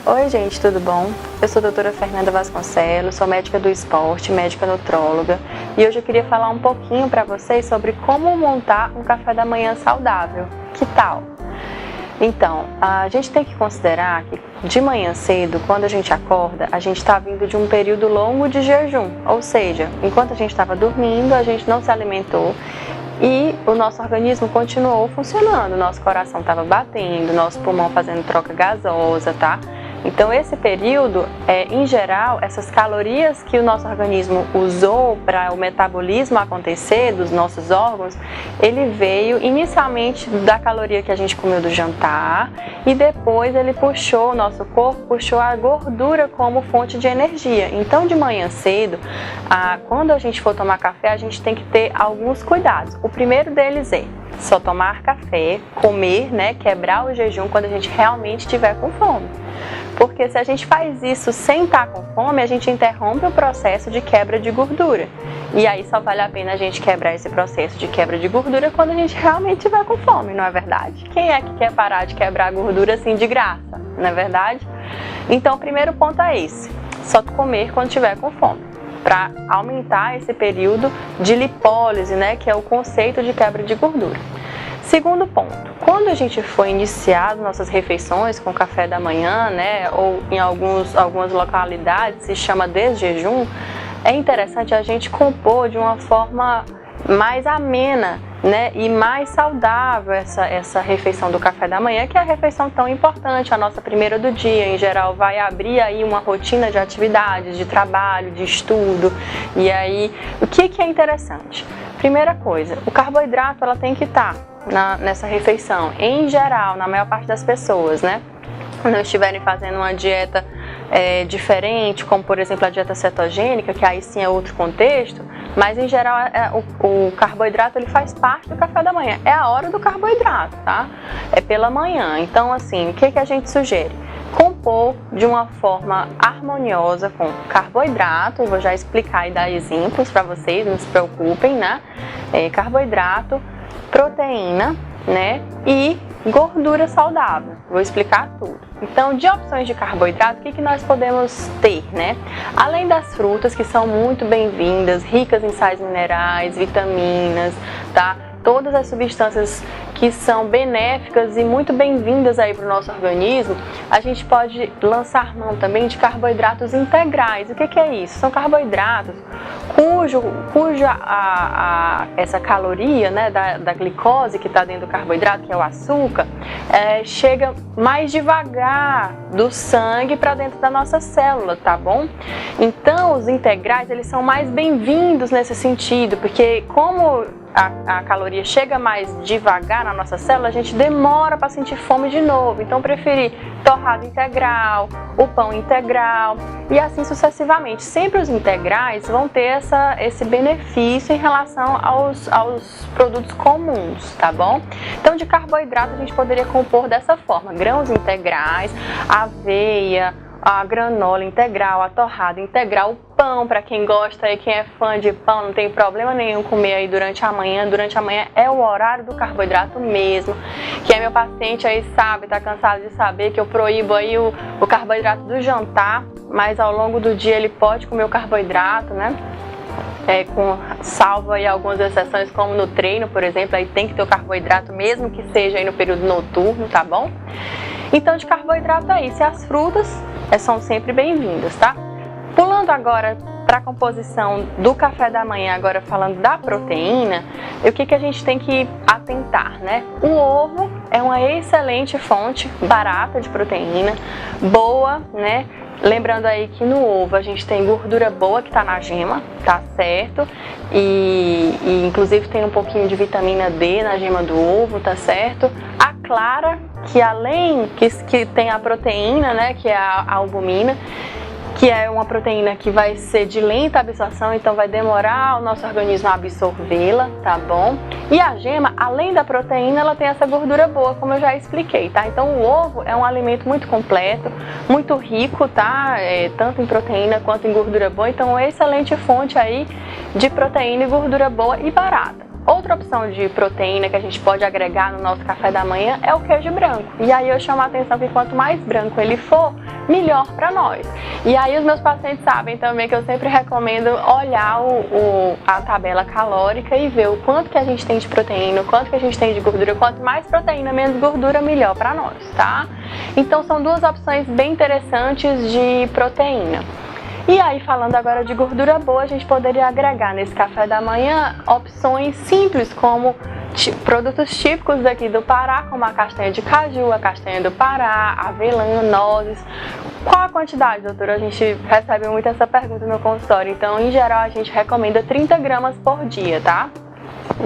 Oi gente, tudo bom? Eu sou a doutora Fernanda Vasconcelos, sou médica do esporte, médica nutróloga e hoje eu queria falar um pouquinho para vocês sobre como montar um café da manhã saudável. Que tal? Então, a gente tem que considerar que de manhã cedo, quando a gente acorda, a gente está vindo de um período longo de jejum, ou seja, enquanto a gente estava dormindo, a gente não se alimentou e o nosso organismo continuou funcionando, nosso coração estava batendo, nosso pulmão fazendo troca gasosa, tá? Então esse período, em geral, essas calorias que o nosso organismo usou para o metabolismo acontecer dos nossos órgãos, ele veio inicialmente da caloria que a gente comeu do jantar e depois ele puxou, o nosso corpo puxou a gordura como fonte de energia. Então de manhã cedo, quando a gente for tomar café, a gente tem que ter alguns cuidados. O primeiro deles é só tomar café, comer, quebrar o jejum quando a gente realmente estiver com fome. Porque se a gente faz isso sem estar com fome, a gente interrompe o processo de quebra de gordura. E aí só vale a pena a gente quebrar esse processo de quebra de gordura quando a gente realmente estiver com fome, não é verdade? Quem é que quer parar de quebrar a gordura assim de graça, não é verdade? Então o primeiro ponto é esse, só comer quando estiver com fome, para aumentar esse período de lipólise, que é o conceito de quebra de gordura. Segundo ponto, quando a gente for iniciar nossas refeições com café da manhã, ou em algumas localidades se chama desjejum, é interessante a gente compor de uma forma mais amena, e mais saudável essa refeição do café da manhã, que é a refeição tão importante, a nossa primeira do dia. Em geral vai abrir aí uma rotina de atividades, de trabalho, de estudo. E aí, o que é interessante? Primeira coisa, o carboidrato ela tem que estar nessa refeição, em geral, na maior parte das pessoas, não estiverem fazendo uma dieta diferente, como por exemplo a dieta cetogênica, que aí sim é outro contexto, mas em geral o carboidrato ele faz parte do café da manhã, é a hora do carboidrato, tá? É pela manhã. Então assim, o que a gente sugere? Compor de uma forma harmoniosa com carboidrato, vou já explicar e dar exemplos para vocês, não se preocupem, carboidrato, proteína, e gordura saudável. Vou explicar tudo. Então, de opções de carboidrato, o que nós podemos ter, Além das frutas, que são muito bem-vindas, ricas em sais minerais, vitaminas, tá? Todas as substâncias que são benéficas e muito bem-vindas aí para o nosso organismo, a gente pode lançar mão também de carboidratos integrais. O que é isso? São carboidratos cuja essa caloria, da glicose que está dentro do carboidrato, que é o açúcar, chega mais devagar do sangue para dentro da nossa célula, tá bom? Então, os integrais, eles são mais bem-vindos nesse sentido, porque como a caloria chega mais devagar na nossa célula, a gente demora para sentir fome de novo. Então, preferir torrada integral, o pão integral e assim sucessivamente. Sempre os integrais vão ter esse benefício em relação aos produtos comuns, tá bom? Então, de carboidrato, a gente poderia compor dessa forma: grãos integrais, aveia, a granola integral, a torrada integral, o pão, para quem gosta e quem é fã de pão, não tem problema nenhum comer aí durante a manhã. Durante a manhã é o horário do carboidrato mesmo. Quem é meu paciente aí sabe, tá cansado de saber que eu proíbo aí o carboidrato do jantar, mas ao longo do dia ele pode comer o carboidrato, salvo aí algumas exceções, como no treino, por exemplo, aí tem que ter o carboidrato mesmo que seja aí no período noturno, tá bom? Então, de carboidrato é isso. E as frutas são sempre bem-vindas, tá? Pulando agora para a composição do café da manhã, agora falando da proteína, o que a gente tem que atentar, O ovo é uma excelente fonte barata de proteína, boa, Lembrando aí que no ovo a gente tem gordura boa que está na gema, tá certo? E inclusive tem um pouquinho de vitamina D na gema do ovo, tá certo? A clara, que além que tem a proteína, que é a albumina, que é uma proteína que vai ser de lenta absorção, então vai demorar o nosso organismo a absorvê-la, tá bom? E a gema, além da proteína, ela tem essa gordura boa, como eu já expliquei, tá? Então o ovo é um alimento muito completo, muito rico, tá? Tanto em proteína quanto em gordura boa, então é uma excelente fonte aí de proteína e gordura boa e barata. Outra opção de proteína que a gente pode agregar no nosso café da manhã é o queijo branco. E aí eu chamo a atenção que quanto mais branco ele for, melhor para nós. E aí os meus pacientes sabem também que eu sempre recomendo olhar a tabela calórica e ver o quanto que a gente tem de proteína, o quanto que a gente tem de gordura. Quanto mais proteína, menos gordura, melhor para nós, tá? Então são duas opções bem interessantes de proteína. E aí, falando agora de gordura boa, a gente poderia agregar nesse café da manhã opções simples, como produtos típicos daqui do Pará, como a castanha de caju, a castanha do Pará, avelã, nozes. Qual a quantidade, doutora? A gente recebe muito essa pergunta no consultório. Então, em geral, a gente recomenda 30 gramas por dia, tá?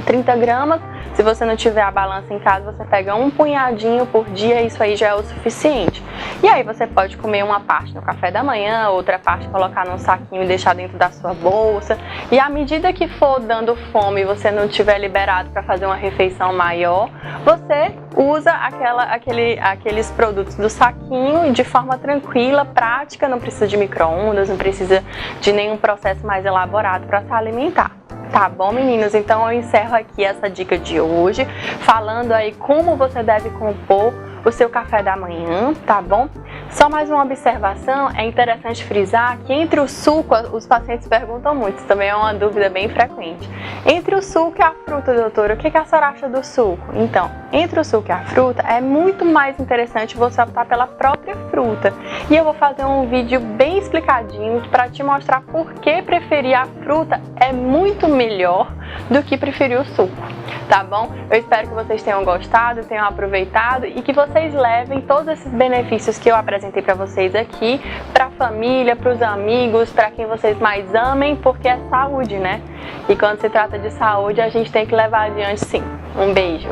30 gramas, se você não tiver a balança em casa, você pega um punhadinho por dia, isso aí já é o suficiente. E aí você pode comer uma parte no café da manhã, outra parte colocar num saquinho e deixar dentro da sua bolsa. E à medida que for dando fome e você não tiver liberado para fazer uma refeição maior, você usa aqueles produtos do saquinho de forma tranquila, prática, não precisa de micro-ondas, não precisa de nenhum processo mais elaborado para se alimentar. Tá bom, meninos? Então eu encerro aqui essa dica de hoje, falando aí como você deve compor o seu café da manhã, tá bom? Só mais uma observação, é interessante frisar que entre o suco, os pacientes perguntam muito, isso também é uma dúvida bem frequente. Entre o suco e a fruta, doutora, o que a senhora acha do suco? Então, entre o suco e a fruta, é muito mais interessante você optar pela própria fruta. E eu vou fazer um vídeo bem explicadinho para te mostrar por que preferir a fruta é muito melhor do que preferir o suco, tá bom? Eu espero que vocês tenham gostado, tenham aproveitado e que vocês levem todos esses benefícios que eu apresentei para vocês aqui, para a família, para os amigos, para quem vocês mais amem, porque é saúde, né? E quando se trata de saúde, a gente tem que levar adiante sim. Um beijo!